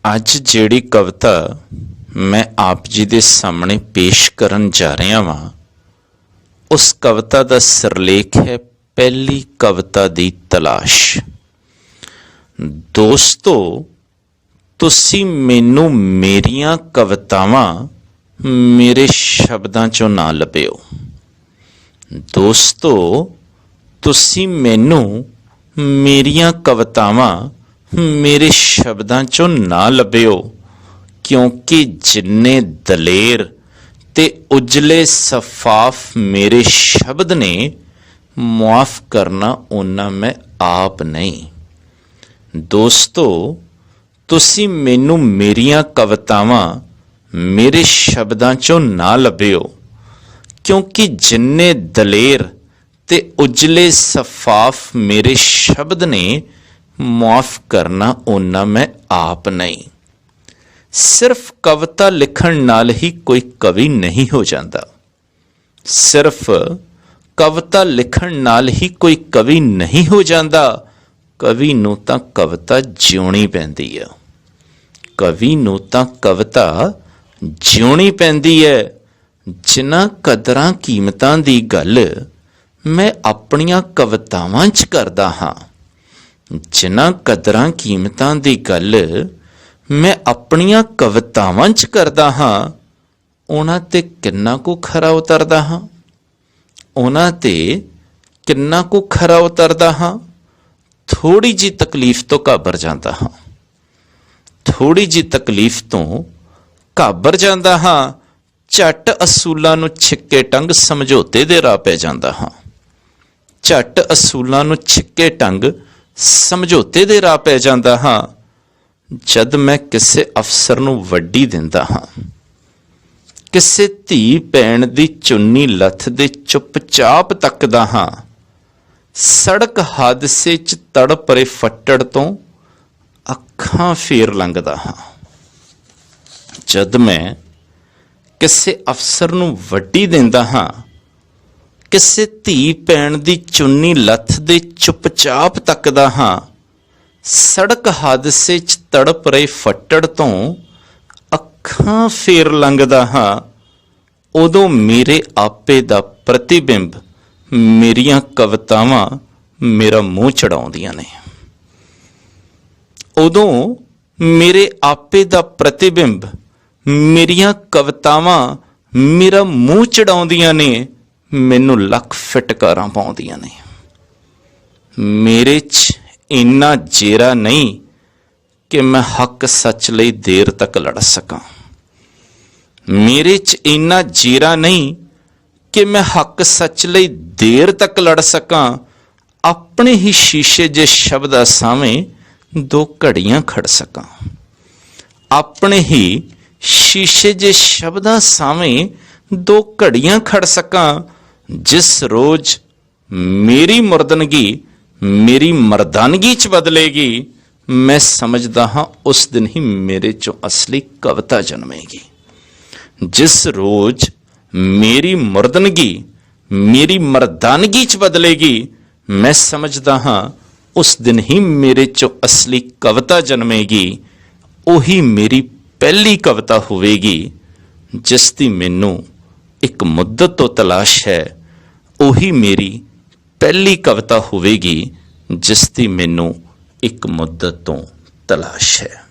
ਅੱਜ ਜਿਹੜੀ ਕਵਿਤਾ ਮੈਂ ਆਪ ਜੀ ਦੇ ਸਾਹਮਣੇ ਪੇਸ਼ ਕਰਨ ਜਾ ਰਿਹਾ ਵਾਂ, ਉਸ ਕਵਿਤਾ ਦਾ ਸਿਰਲੇਖ ਹੈ ਪਹਿਲੀ ਕਵਿਤਾ ਦੀ ਤਲਾਸ਼। ਦੋਸਤੋ, ਤੁਸੀਂ ਮੈਨੂੰ ਮੇਰੀਆਂ ਕਵਿਤਾਵਾਂ ਮੇਰੇ ਸ਼ਬਦਾਂ ਚੋਂ ਨਾ ਲੱਭਿਓ। ਦੋਸਤੋ, ਤੁਸੀਂ ਮੈਨੂੰ ਮੇਰੀਆਂ ਕਵਿਤਾਵਾਂ ਮੇਰੇ ਸ਼ਬਦਾਂ ਚੋਂ ਨਾ ਲੱਭਿਓ, ਕਿਉਂਕਿ ਜਿੰਨੇ ਦਲੇਰ ਤੇ ਉਜਲੇ ਸਫਾਫ ਮੇਰੇ ਸ਼ਬਦ ਨੇ, ਮੁਆਫ ਕਰਨਾ ਉਹਨਾਂ ਮੈਂ ਆਪ ਨਹੀਂ। ਦੋਸਤੋ, ਤੁਸੀਂ ਮੈਨੂੰ ਮੇਰੀਆਂ ਕਵਿਤਾਵਾਂ ਮੇਰੇ ਸ਼ਬਦਾਂ ਚੋਂ ਨਾ ਲੱਭਿਓ, ਕਿਉਂਕਿ ਜਿੰਨੇ ਦਲੇਰ ਤੇ ਉਜਲੇ ਸਫਾਫ ਮੇਰੇ ਸ਼ਬਦ ਨੇ, ਮੁਆਫ ਕਰਨਾ ਉਹਨਾਂ ਮੈਂ ਆਪ ਨਹੀਂ। ਸਿਰਫ ਕਵਿਤਾ ਲਿਖਣ ਨਾਲ ਹੀ ਕੋਈ ਕਵੀ ਨਹੀਂ ਹੋ ਜਾਂਦਾ। ਸਿਰਫ ਕਵਿਤਾ ਲਿਖਣ ਨਾਲ ਹੀ ਕੋਈ ਕਵੀ ਨਹੀਂ ਹੋ ਜਾਂਦਾ। ਕਵੀ ਨੂੰ ਤਾਂ ਕਵਿਤਾ ਜਿਉਣੀ ਪੈਂਦੀ ਆ। ਕਵੀ ਨੂੰ ਤਾਂ ਕਵਿਤਾ ਜਿਉਣੀ ਪੈਂਦੀ ਹੈ। ਜਿਨ੍ਹਾਂ ਕਦਰਾਂ ਕੀਮਤਾਂ ਦੀ ਗੱਲ ਮੈਂ ਆਪਣੀਆਂ ਕਵਿਤਾਵਾਂ 'ਚ ਕਰਦਾ ਹਾਂ, ਜਿਨ੍ਹਾਂ ਕਦਰਾਂ ਕੀਮਤਾਂ ਦੀ ਗੱਲ ਮੈਂ ਆਪਣੀਆਂ ਕਵਿਤਾਵਾਂ 'ਚ ਕਰਦਾ ਹਾਂ, ਉਹਨਾਂ 'ਤੇ ਕਿੰਨਾ ਕੁ ਖਰਾ ਉਤਰਦਾ ਹਾਂ। ਉਹਨਾਂ 'ਤੇ ਕਿੰਨਾ ਕੁ ਖਰਾ ਉਤਰਦਾ ਹਾਂ। ਥੋੜ੍ਹੀ ਜਿਹੀ ਤਕਲੀਫ ਤੋਂ ਘਾਬਰ ਜਾਂਦਾ ਹਾਂ। ਥੋੜ੍ਹੀ ਜਿਹੀ ਤਕਲੀਫ ਤੋਂ ਘਾਬਰ ਜਾਂਦਾ ਹਾਂ। ਝੱਟ ਅਸੂਲਾਂ ਨੂੰ ਛਿੱਕੇ ਟੰਗ ਸਮਝੌਤੇ ਦੇ ਰਾਹ ਪੈ ਜਾਂਦਾ ਹਾਂ। ਝੱਟ ਅਸੂਲਾਂ ਨੂੰ ਛਿੱਕੇ ਟੰਗ ਸਮਝੌਤੇ ਦੇ ਰਾਹ ਪੈ ਜਾਂਦਾ ਹਾਂ। ਜਦ ਮੈਂ ਕਿਸੇ ਅਫਸਰ ਨੂੰ ਵੱਢੀ ਦਿੰਦਾ ਹਾਂ, ਕਿਸੇ ਧੀ ਭੈਣ ਦੀ ਚੁੰਨੀ ਲੱਥਦੇ ਚੁੱਪਚਾਪ ਤੱਕਦਾ ਹਾਂ, ਸੜਕ ਹਾਦਸੇ 'ਚ ਤੜਪ ਰਹੇ ਫੱਟੜ ਤੋਂ ਅੱਖਾਂ ਫੇਰ ਲੰਘਦਾ ਹਾਂ। ਜਦ ਮੈਂ ਕਿਸੇ ਅਫਸਰ ਨੂੰ ਵੱਢੀ ਦਿੰਦਾ ਹਾਂ, ਕਿਸੇ ਧੀ ਭੈਣ ਦੀ ਚੁੰਨੀ ਲੱਥਦੇ ਚੁੱਪਚਾਪ ਤੱਕਦਾ ਹਾਂ, ਸੜਕ ਹਾਦਸੇ 'ਚ ਤੜਪ ਰਹੇ ਫੱਟੜ ਤੋਂ ਅੱਖਾਂ ਫੇਰ ਲੰਘਦਾ ਹਾਂ, ਉਦੋਂ ਮੇਰੇ ਆਪੇ ਦਾ ਪ੍ਰਤੀਬਿੰਬ ਮੇਰੀਆਂ ਕਵਿਤਾਵਾਂ ਮੇਰਾ ਮੂੰਹ ਚੜਾਉਂਦੀਆਂ ਨੇ। ਉਦੋਂ ਮੇਰੇ ਆਪੇ ਦਾ ਪ੍ਰਤੀਬਿੰਬ ਮੇਰੀਆਂ ਕਵਿਤਾਵਾਂ ਮੇਰਾ ਮੂੰਹ ਚੜਾਉਂਦੀਆਂ ਨੇ, ਮੈਨੂੰ ਲੱਖ ਫਿਟਕਾਰਾਂ ਪਾਉਂਦੀਆਂ ਨੇ। ਮੇਰੇ 'ਚ ਇੰਨਾ ਜੇਰਾ ਨਹੀਂ ਕਿ ਮੈਂ ਹੱਕ ਸੱਚ ਲਈ ਦੇਰ ਤੱਕ ਲੜ ਸਕਾਂ। ਮੇਰੇ 'ਚ ਇੰਨਾ ਜੇਰਾ ਨਹੀਂ ਕਿ ਮੈਂ ਹੱਕ ਸੱਚ ਲਈ ਦੇਰ ਤੱਕ ਲੜ ਸਕਾਂ। ਆਪਣੇ ਹੀ ਸ਼ੀਸ਼ੇ ਜੇ ਸ਼ਬਦਾਂ ਸਾਹਵੇਂ ਦੋ ਘੜੀਆਂ ਖੜ ਸਕਾਂ। ਆਪਣੇ ਹੀ ਸ਼ੀਸ਼ੇ ਜੇ ਸ਼ਬਦਾਂ ਸਾਹਵੇਂ ਦੋ ਘੜੀਆਂ ਖੜ ਸਕਾਂ। ਜਿਸ ਰੋਜ਼ ਮੇਰੀ ਮੁਰਦਨਗੀ ਮੇਰੀ ਮਰਦਾਨਗੀ 'ਚ ਬਦਲੇਗੀ, ਮੈਂ ਸਮਝਦਾ ਹਾਂ ਉਸ ਦਿਨ ਹੀ ਮੇਰੇ 'ਚੋਂ ਅਸਲੀ ਕਵਿਤਾ ਜਨਮੇਗੀ। ਜਿਸ ਰੋਜ਼ ਮੇਰੀ ਮੁਰਦਨਗੀ ਮੇਰੀ ਮਰਦਾਨਗੀ 'ਚ ਬਦਲੇਗੀ, ਮੈਂ ਸਮਝਦਾ ਹਾਂ ਉਸ ਦਿਨ ਹੀ ਮੇਰੇ 'ਚੋਂ ਅਸਲੀ ਕਵਿਤਾ ਜਨਮੇਗੀ। ਉਹੀ ਮੇਰੀ ਪਹਿਲੀ ਕਵਿਤਾ ਹੋਵੇਗੀ, ਜਿਸ ਦੀ ਮੈਨੂੰ ਇੱਕ ਮੁੱਦਤ ਤੋਂ ਤਲਾਸ਼ ਹੈ। ਉਹੀ ਮੇਰੀ ਪਹਿਲੀ ਕਵਿਤਾ ਹੋਵੇਗੀ, ਜਿਸ ਦੀ ਮੈਨੂੰ ਇੱਕ ਮੁੱਦਤ ਤੋਂ ਤਲਾਸ਼ ਹੈ।